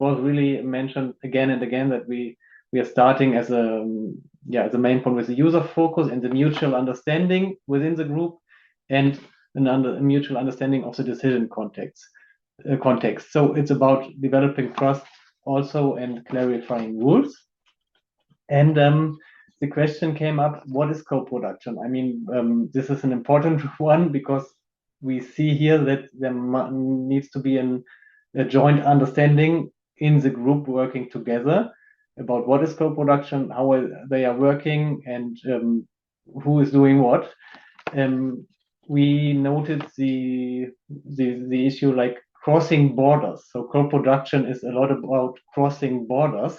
was really mentioned again and again that we are starting as a main point with the user focus and the mutual understanding within the group and a mutual understanding of the decision context. So it's about developing trust also and clarifying rules. And the question came up, what is co-production? I mean, this is an important one because we see here that there needs to be a joint understanding in the group working together about what is co-production, how they are working, and who is doing what. We noted the issue like crossing borders. So co-production is a lot about crossing borders,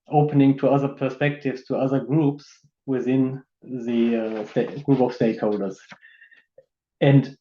opening to other perspectives, to other groups within the group of stakeholders. And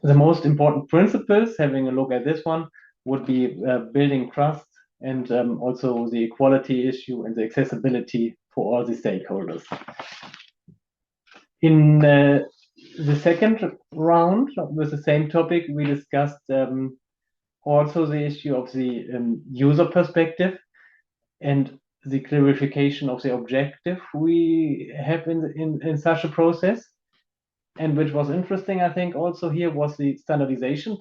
the most important principles, having a look at this one, would be building trust and also the equality issue and the accessibility for all the stakeholders. In the second round with the same topic, we discussed also the issue of the user perspective and the clarification of the objective we have in such a process. And which was interesting, I think, also here was the standardization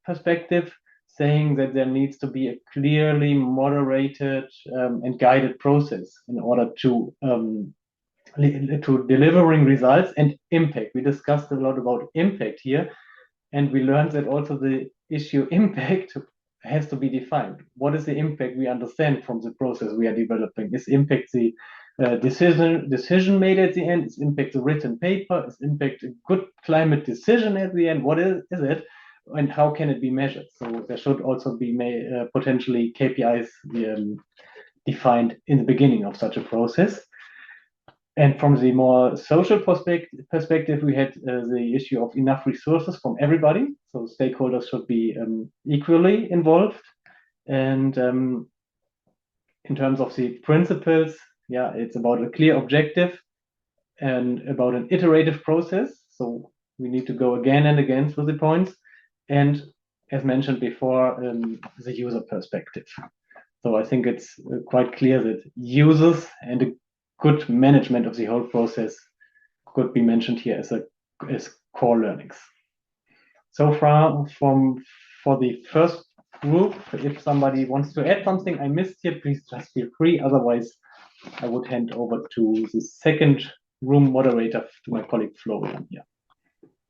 perspective, saying that there needs to be a clearly moderated and guided process in order to delivering results and impact. We discussed a lot about impact here, and we learned that also the issue impact has to be defined. What is the impact we understand from the process we are developing? Is impact the decision made at the end? Is impact the written paper? Is impact a good climate decision at the end? What is it? And how can it be measured? So there should also be potentially KPIs defined in the beginning of such a process. And from the more social perspective, we had the issue of enough resources from everybody. So stakeholders should be equally involved. And in terms of the principles, it's about a clear objective and about an iterative process. So we need to go again and again through the points. And as mentioned before, the user perspective. So I think it's quite clear that users and a good management of the whole process could be mentioned here as core learnings. So far, for the first group, if somebody wants to add something I missed here, please just feel free. Otherwise, I would hand over to the second room moderator, to my colleague Florian here.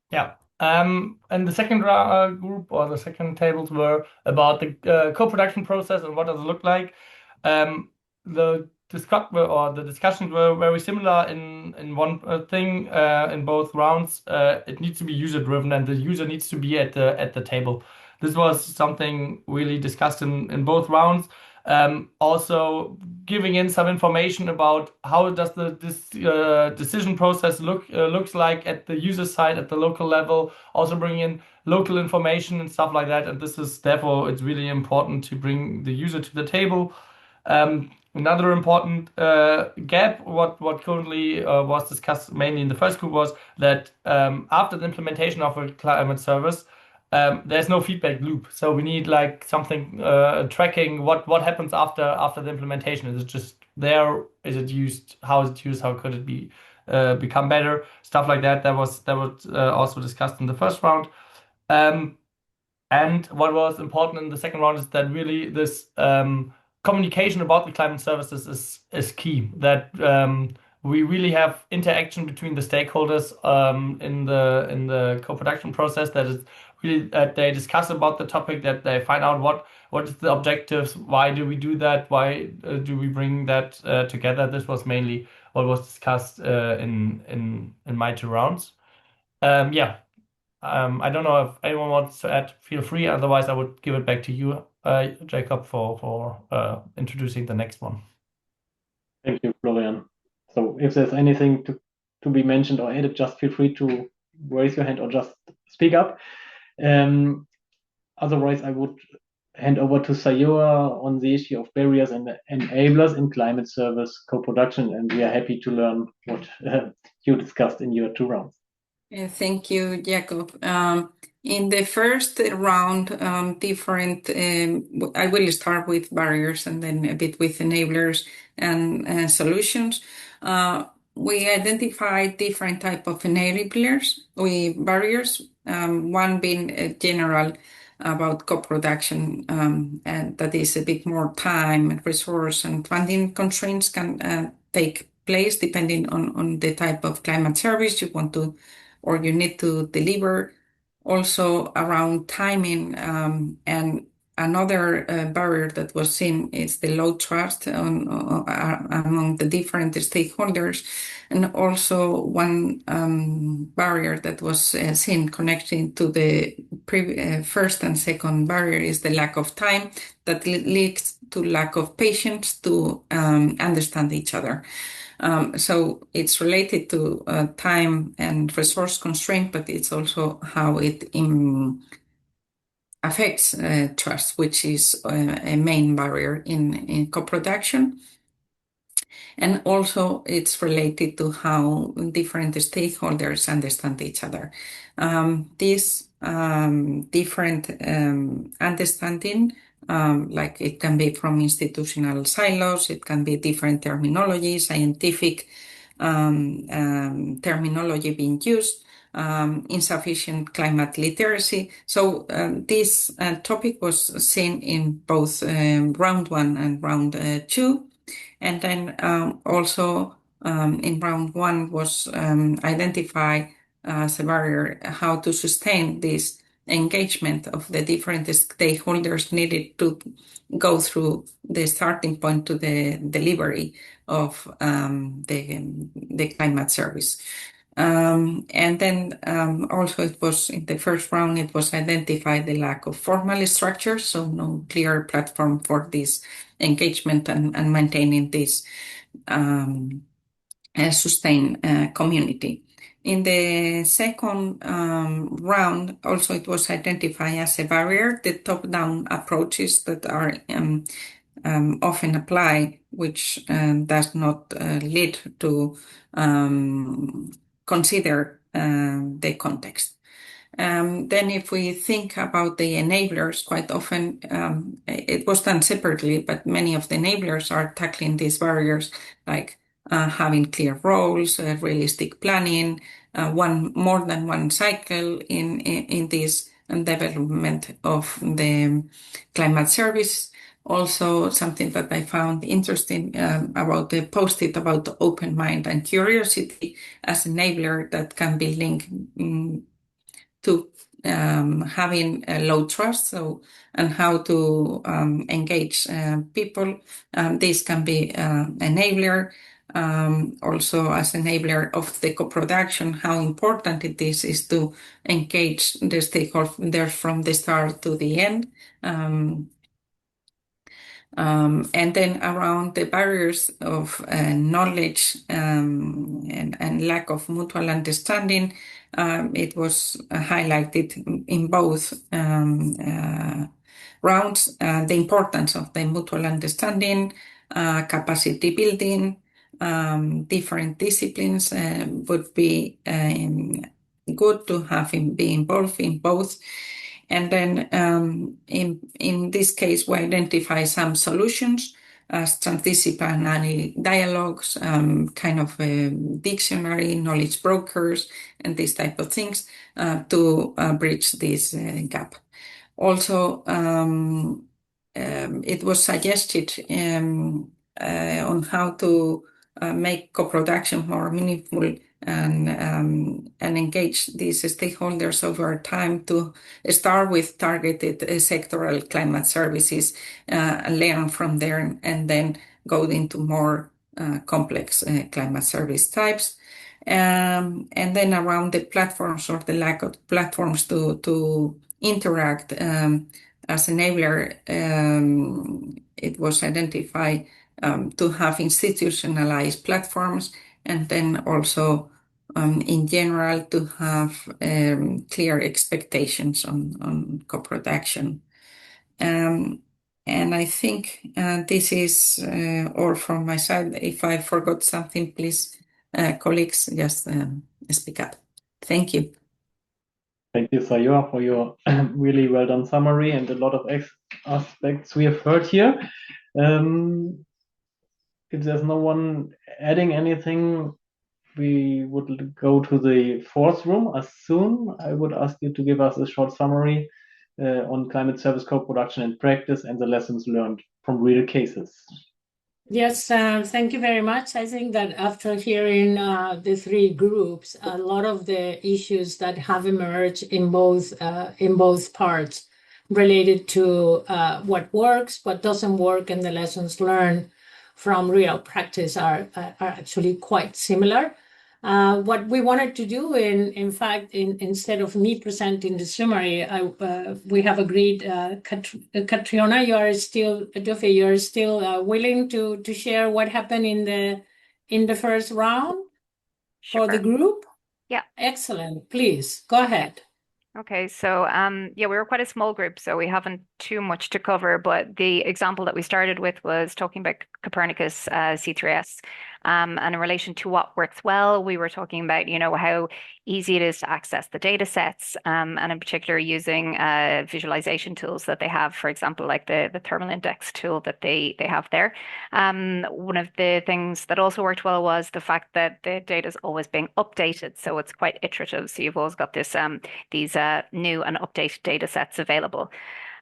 Yeah. And the second group or the second tables were about the co-production process and what does it look like. The discussions were very similar in one thing in both rounds. It needs to be user driven, and the user needs to be at the table. This was something really discussed in both rounds. Also giving in some information about how does this decision process looks like at the user side at the local level. Also bringing in local information and stuff like that. And this is therefore it's really important to bring the user to the table. Another important gap, what currently was discussed mainly in the first group, was that after the implementation of a climate service, there's no feedback loop. So we need like something tracking what happens after the implementation. Is it just there? Is it used? How is it used? How could it be become better? Stuff like that. That was also discussed in the first round. And what was important in the second round is that really this communication about the climate services is key. That we really have interaction between the stakeholders in the co-production process. That is really that they discuss about the topic, that they find out what is the objectives, why do we do that, why do we bring that together. This was mainly what was discussed in my two rounds. I don't know if anyone wants to add. Feel free. Otherwise, I would give it back to you, Jacob, for introducing the next one. Thank you, Florian. So if there's anything to be mentioned or added, just feel free to raise your hand or just speak up. Otherwise, I would hand over to Sayura on the issue of barriers and enablers in climate service co-production, and we are happy to learn what you discussed in your two rounds. Yeah, thank you, Jacob. In the first round, I will start with barriers and then a bit with enablers and solutions. We identified different type of enablers, barriers, one being general about co-production, and that is a bit more time, resource, and funding constraints can take place depending on the type of climate service you want to or you need to deliver. Also around timing, and another barrier that was seen is the low trust among the different stakeholders. And also one barrier that was seen connecting to the first and second barrier is the lack of time that leads to lack of patience to understand each other. So it's related to time and resource constraint, but it's also how it affects trust, which is a main barrier in co-production. And also it's related to how different stakeholders understand each other. This different understanding, like it can be from institutional silos, it can be different terminology, scientific terminology being used, insufficient climate literacy. So this topic was seen in both round one and round two. And then also in round one was identify as a barrier how to sustain this engagement of the different stakeholders needed to go through the starting point to the delivery of the climate service. And then also it was in the first round, it was identified the lack of formal structure, so no clear platform for this engagement and maintaining this sustained community. In the second round, also it was identified as a barrier, the top-down approaches that are often applied, which does not lead to consider the context. Then if we think about the enablers, quite often it was done separately, but many of the enablers are tackling these barriers, like having clear roles, realistic planning, more than one cycle in this development of the climate service. Also, something that I found interesting about the post-it about the open mind and curiosity as enabler that can be linked to having a low trust, so and how to engage people. This can be enabler. Also as enabler of the co-production, how important it is to engage the stakeholders from the start to the end. And then around the barriers of knowledge and lack of mutual understanding, it was highlighted in both rounds, the importance of the mutual understanding, capacity building, different disciplines would be good to be involved in both. And then in this case, we identify some solutions as transdisciplinary dialogues, kind of a dictionary, knowledge brokers, and these type of things to bridge this gap. Also, it was suggested on how to make co-production more meaningful and engage these stakeholders over time to start with targeted sectoral climate services, learn from there, and then go into more complex climate service types. And then around the platforms or the lack of platforms to interact as enabler, it was identified to have institutionalized platforms, and then also in general to have clear expectations on co-production. And I think this is all from my side. If I forgot something, please, colleagues, just speak up. Thank you. Thank you, Sayur, for your really well done summary and a lot of aspects we have heard here. If there's no one adding anything, we would go to the fourth room as soon. I would ask you to give us a short summary on climate service co-production in practice and the lessons learned from real cases. Yes, thank you very much. I think that after hearing the three groups, a lot of the issues that have emerged in both parts related to what works, what doesn't work, and the lessons learned from real practice are actually quite similar. What we wanted to do, in fact, instead of me presenting the summary, we have agreed. Catriona, you are still willing to share what happened in the first round for the group? Yeah. Excellent. Please go ahead. Okay, so yeah, we were quite a small group, so we haven't too much to cover. But the example that we started with was talking about Copernicus C3S, and in relation to what works well, we were talking about how easy it is to access the data sets, and in particular using visualization tools that they have, for example, like the thermal index tool that they have there. One of the things that also worked well was the fact that the data is always being updated, so it's quite iterative. So you've always got this these new and updated data sets available.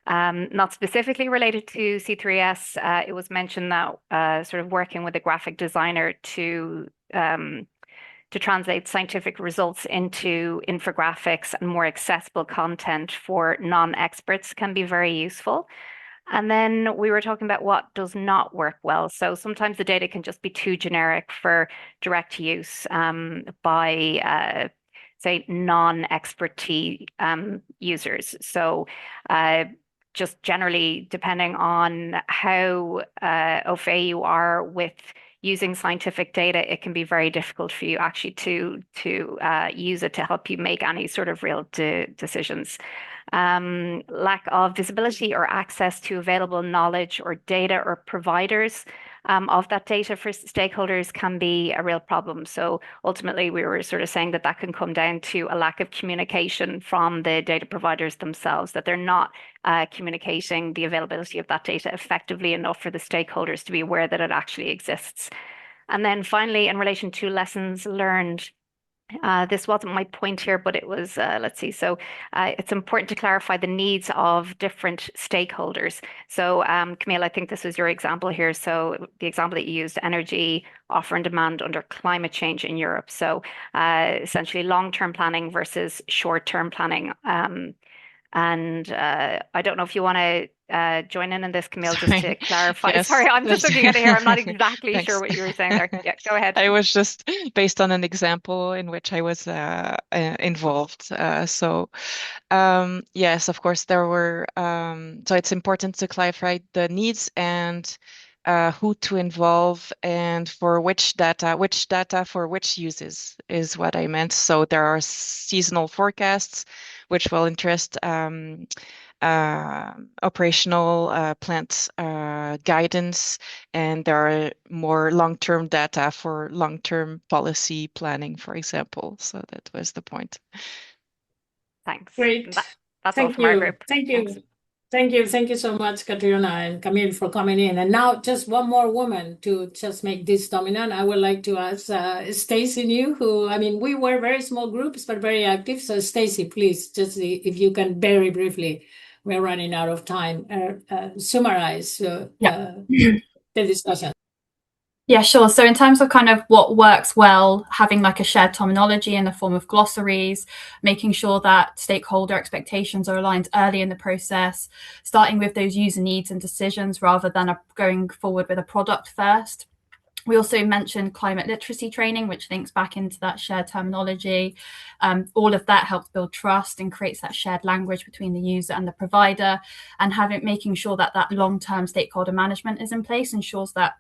Not specifically related to C3S, it was mentioned that sort of working with a graphic designer to translate scientific results into infographics and more accessible content for non-experts can be very useful. And then we were talking about what does not work well. So sometimes the data can just be too generic for direct use by say non-expertise users. So just generally, depending on how au fait you are with using scientific data, it can be very difficult for you actually to use it to help you make any sort of real decisions. Lack of visibility or access to available knowledge or data or providers of that data for stakeholders can be a real problem. So ultimately, we were sort of saying that can come down to a lack of communication from the data providers themselves, that they're not communicating the availability of that data effectively enough for the stakeholders to be aware that it actually exists. And then finally, in relation to lessons learned, this wasn't my point here, but it was, let's see. So it's important to clarify the needs of different stakeholders. So Camille, I think this was your example here. So the example that you used, energy offer and demand under climate change in Europe. So essentially long-term planning versus short-term planning. And I don't know if you want to join in this, Camille, just to clarify. Yes. Sorry, I'm just looking at it here. I'm not exactly sure what you were saying there. Yeah, go ahead. I was just based on an example in which I was involved. So yes, of course, there were. So it's important to clarify the needs and who to involve and for which data for which uses is what I meant. So there are seasonal forecasts, which will interest operational plant guidance, and there are more long-term data for long-term policy planning, for example. So that was the point. Thanks. Great. That's all from our group. Thank you. Thank you so much, Catriona and Camille, for coming in. And now just one more woman to just make this dominant. I would like to ask Stacy New, who, I mean, we were very small groups, but very active. So Stacy, please, just if you can very briefly, we're running out of time, summarize the discussion. Yeah, sure. So in terms of kind of what works well, having like a shared terminology in the form of glossaries, making sure that stakeholder expectations are aligned early in the process, starting with those user needs and decisions rather than going forward with a product first. We also mentioned climate literacy training, which links back into that shared terminology. All of that helps build trust and creates that shared language between the user and the provider, and making sure that long-term stakeholder management is in place ensures that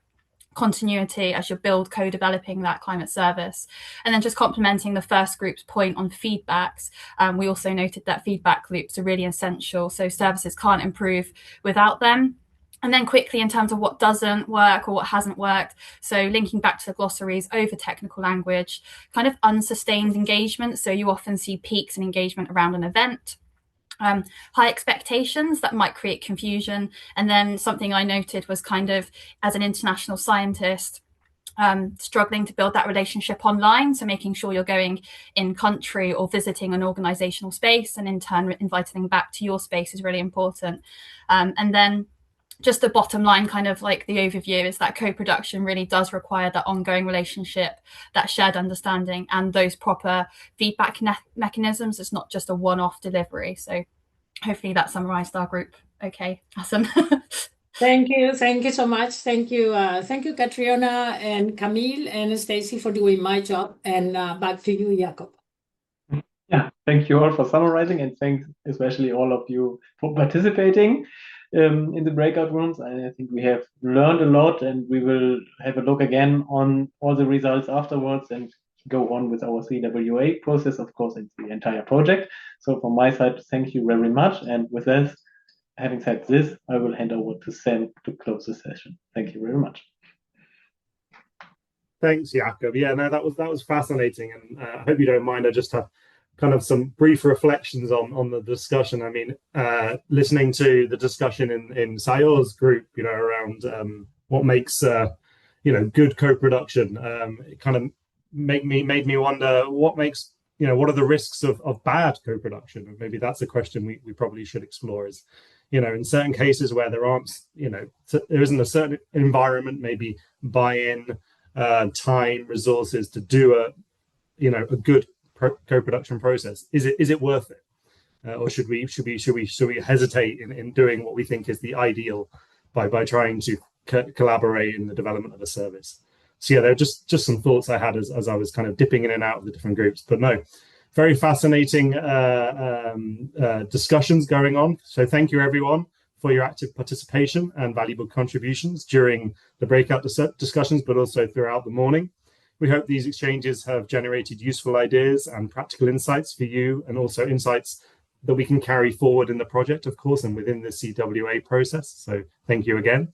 continuity as you build co-developing that climate service. And then just complementing the first group's point on feedbacks, we also noted that feedback loops are really essential. So services can't improve without them. And then quickly in terms of what doesn't work or what hasn't worked, so linking back to the glossaries, over technical language, kind of unsustained engagement. So you often see peaks in engagement around an event. High expectations that might create confusion. And then something I noted was kind of, as an international scientist, struggling to build that relationship online. So making sure you're going in country or visiting an organizational space and in turn inviting them back to your space is really important. And then just the bottom line, kind of like the overview, is that co-production really does require that ongoing relationship, that shared understanding, and those proper feedback mechanisms. It's not just a one-off delivery. So hopefully that summarized our group. Okay, awesome. Thank you so much. Thank you, Catriona and Camille and Stacy for doing my job. And back to you, Jakob. Yeah, thank you all for summarizing, and thanks especially all of you for participating in the breakout rooms. I think we have learned a lot, and we will have a look again on all the results afterwards and go on with our CWA process, of course, in the entire project. So from my side, thank you very much. And with this, having said this, I will hand over to Sam to close the session. Thank you very much. Thanks, Jakob. Yeah, no, that was fascinating, and I hope you don't mind. I just have kind of some brief reflections on the discussion. I mean, listening to the discussion in Sayor's group, around what makes good co-production, it kind of made me wonder what makes what are the risks of bad co-production, and maybe that's a question we probably should explore. Is in certain cases where there aren't there isn't a certain environment, maybe buy-in, time, resources to do a good co-production process, is it worth it, or should we hesitate in doing what we think is the ideal by trying to collaborate in the development of a service? So yeah, there are just some thoughts I had as I was kind of dipping in and out of the different groups. But no, very fascinating discussions going on. So thank you everyone for your active participation and valuable contributions during the breakout discussions, but also throughout the morning. We hope these exchanges have generated useful ideas and practical insights for you, and also insights that we can carry forward in the project, of course, and within the CWA process. So thank you again.